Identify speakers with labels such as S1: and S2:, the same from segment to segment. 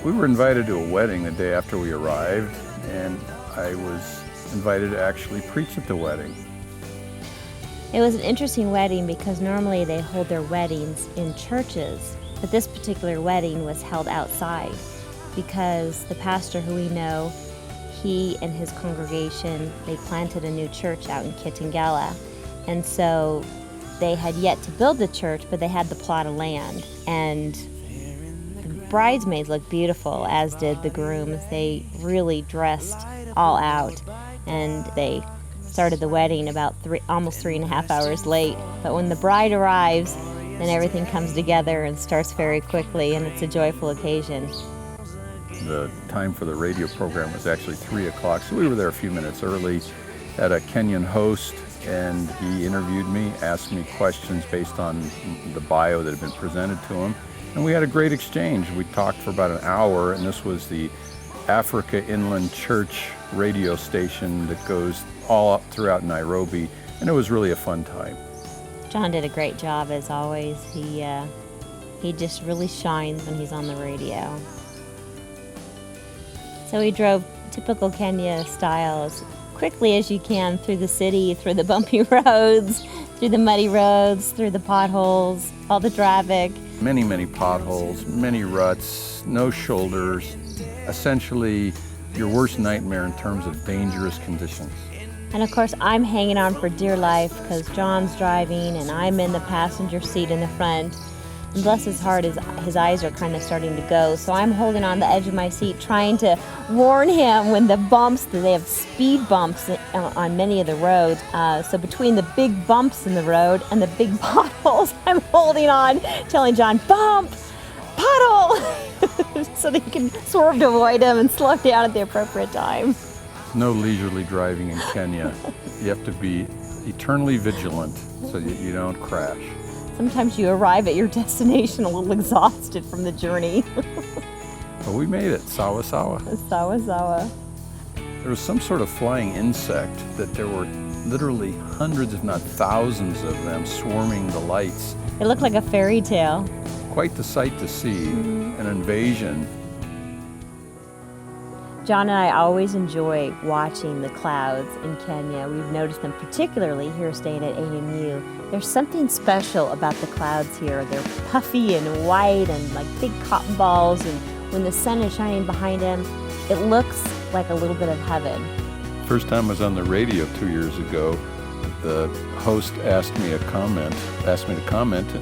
S1: We were invited to a wedding the day after we arrived, and I was invited to actually preach at the wedding.
S2: It was an interesting wedding because normally they hold their weddings in churches, but this particular wedding was held outside because the pastor who we know, he and his congregation, they planted a new church out in Kitengela. And so they had yet to build the church, but they had the plot of land. And the bridesmaids looked beautiful, as did the grooms. They really dressed all out, and they started the wedding about almost 3.5 hours late. But when the bride arrives, then everything comes together and starts very quickly, and it's a joyful occasion.
S1: The time for the radio program was actually 3 o'clock, so we were there a few minutes early. Had a Kenyan host, and he interviewed me, asked me questions based on the bio that had been presented to him, and we had a great exchange. We talked for about an hour, and this was the Africa Inland Church radio station that goes all up throughout Nairobi, and it was really a fun time.
S2: John did a great job, as always. He just really shines when he's on the radio. So we drove typical Kenya style as quickly as you can through the city, through the bumpy roads, through the muddy roads, through the potholes, all the traffic.
S1: Many, many potholes, many ruts, no shoulders, essentially your worst nightmare in terms of dangerous conditions.
S2: And of course, I'm hanging on for dear life because John's driving and I'm in the passenger seat in the front. And bless his heart, his eyes are kind of starting to go. So I'm holding on the edge of my seat, trying to warn him when the bumps, they have speed bumps on many of the roads. So between the big bumps in the road and the big potholes, I'm holding on, telling John, bump, pothole, so that he can swerve to avoid him and slow down at the appropriate time.
S1: No leisurely driving in Kenya. You have to be eternally vigilant so you don't crash.
S2: Sometimes you arrive at your destination a little exhausted from the journey.
S1: But we made it, sawa sawa.
S2: Sawa sawa.
S1: There was some sort of flying insect that there were literally hundreds, if not thousands of them swarming the lights.
S2: It looked like a fairy tale.
S1: Quite the sight to see, an invasion.
S2: John and I always enjoy watching the clouds in Kenya. We've noticed them particularly here staying at AMU. There's something special about the clouds here. They're puffy and white and like big cotton balls, and when the sun is shining behind them, it looks like a little bit of heaven.
S1: First time I was on the radio 2 years ago, the host asked me to comment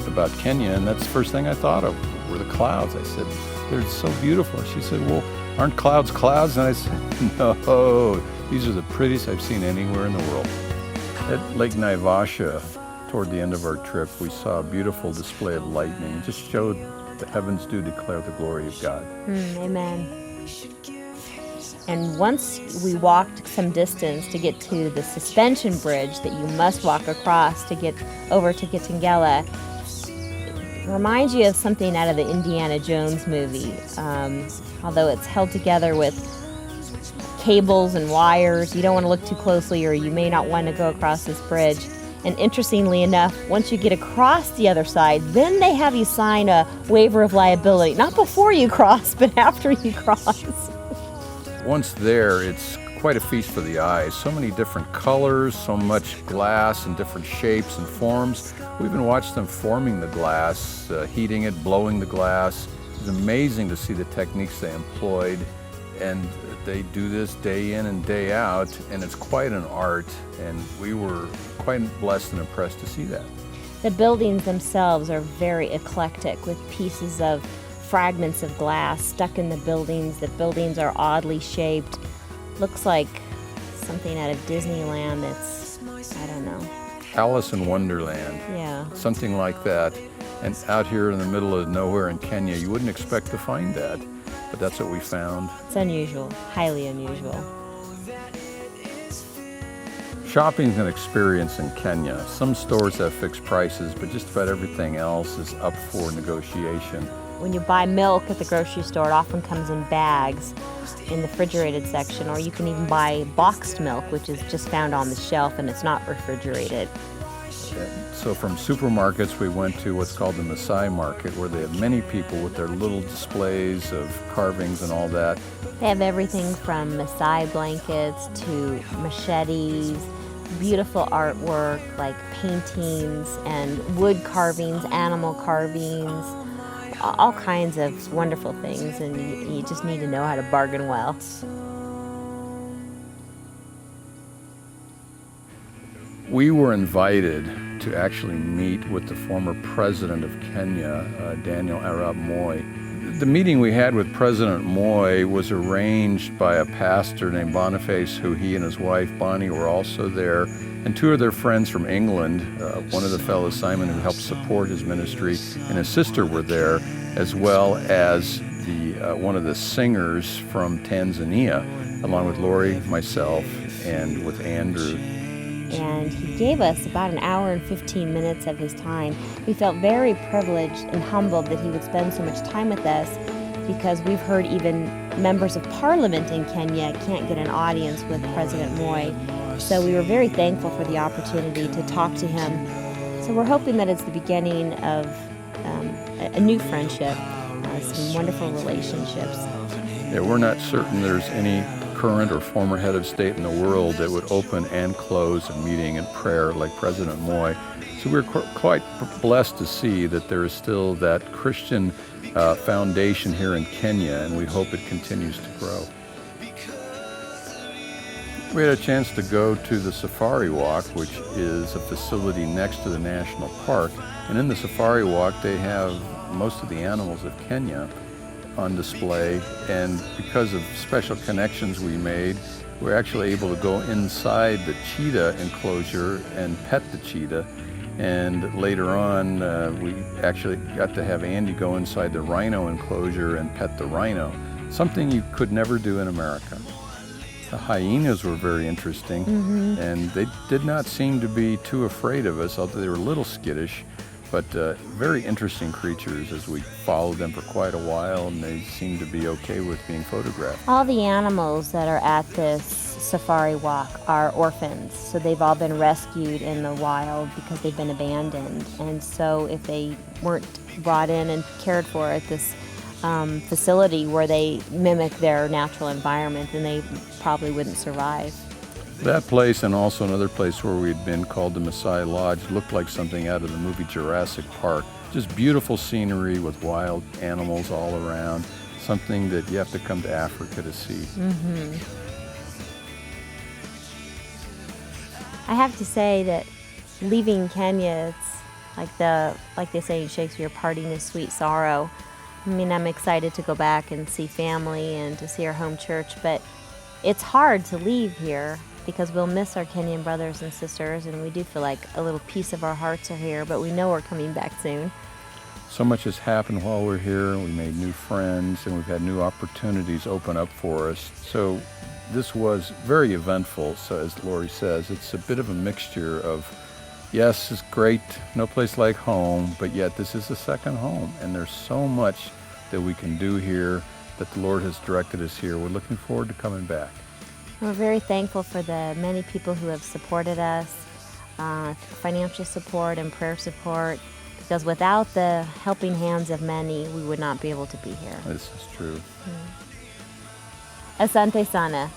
S1: about Kenya, and that's the first thing I thought of were the clouds. I said, they're so beautiful. She said, well, aren't clouds clouds? And I said, no, these are the prettiest I've seen anywhere in the world. At Lake Naivasha, toward the end of our trip, we saw a beautiful display of lightning. It just showed the heavens do declare the glory of God.
S2: Amen. And once we walked some distance to get to the suspension bridge that you must walk across to get over to Kitengela, it reminds you of something out of the Indiana Jones movie. Although it's held together with cables and wires, you don't want to look too closely or you may not want to go across this bridge. And interestingly enough, once you get across the other side, then they have you sign a waiver of liability. Not before you cross, but after you cross.
S1: Once there, it's quite a feast for the eyes. So many different colors, so much glass in different shapes and forms. We even watched them forming the glass, heating it, blowing the glass. It was amazing to see the techniques they employed, and they do this day in and day out, and it's quite an art, and we were quite blessed and impressed to see that.
S2: The buildings themselves are very eclectic, with pieces of fragments of glass stuck in the buildings. The buildings are oddly shaped. Looks like something out of Disneyland that's, I don't know.
S1: Alice in Wonderland.
S2: Yeah.
S1: Something like that. And out here in the middle of nowhere in Kenya, you wouldn't expect to find that, but that's what we found.
S2: It's unusual, highly unusual.
S1: Shopping's an experience in Kenya. Some stores have fixed prices, but just about everything else is up for negotiation.
S2: When you buy milk at the grocery store, it often comes in bags in the refrigerated section, or you can even buy boxed milk, which is just found on the shelf and it's not refrigerated.
S1: So from supermarkets, we went to what's called the Maasai market, where they have many people with their little displays of carvings and all that.
S2: They have everything from Maasai blankets to machetes, beautiful artwork like paintings and wood carvings, animal carvings, all kinds of wonderful things, and you just need to know how to bargain well.
S1: We were invited to actually meet with the former president of Kenya, Daniel Arap Moi. The meeting we had with President Moi was arranged by a pastor named Boniface, who he and his wife Bonnie were also there, and two of their friends from England, one of the fellows, Simon, who helped support his ministry, and his sister were there, as well as one of the singers from Tanzania, along with Laurie, myself, and with Andrew.
S2: And he gave us about an hour and 15 minutes of his time. We felt very privileged and humbled that he would spend so much time with us, because we've heard even members of parliament in Kenya can't get an audience with President Moi. So we were very thankful for the opportunity to talk to him. So we're hoping that it's the beginning of a new friendship, some wonderful relationships.
S1: Yeah, we're not certain there's any current or former head of state in the world that would open and close a meeting in prayer like President Moi. So we're quite blessed to see that there is still that Christian foundation here in Kenya, and we hope it continues to grow. We had a chance to go to the Safari Walk, which is a facility next to the national park. And in the Safari Walk, they have most of the animals of Kenya on display, and because of special connections we made, we're actually able to go inside the cheetah enclosure and pet the cheetah. And later on, we actually got to have Andy go inside the rhino enclosure and pet the rhino, something you could never do in America. The hyenas were very interesting, and they did not seem to be too afraid of us, although they were a little skittish. But very interesting creatures as we followed them for quite a while, and they seemed to be okay with being photographed.
S2: All the animals that are at this safari walk are orphans, so they've all been rescued in the wild because they've been abandoned. And so if they weren't brought in and cared for at this facility where they mimic their natural environment, then they probably wouldn't survive.
S1: That place, and also another place where we'd been called the Maasai Lodge, looked like something out of the movie Jurassic Park. Just beautiful scenery with wild animals all around, something that you have to come to Africa to see.
S2: I have to say that leaving Kenya, it's like they say in Shakespeare, parting is sweet sorrow. I mean, I'm excited to go back and see family and to see our home church, but it's hard to leave here because we'll miss our Kenyan brothers and sisters, and we do feel like a little piece of our hearts are here, but we know we're coming back soon.
S1: So much has happened while we're here. We made new friends, and we've had new opportunities open up for us. So this was very eventful. So as Laurie says, it's a bit of a mixture of, yes, it's great, no place like home, but yet this is a second home, and there's so much that we can do here, that the Lord has directed us here. We're looking forward to coming back.
S2: We're very thankful for the many people who have supported us, financial support and prayer support, because without the helping hands of many, we would not be able to be here.
S1: This is true.
S2: Asante sana.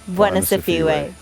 S2: Buona Sifiwe.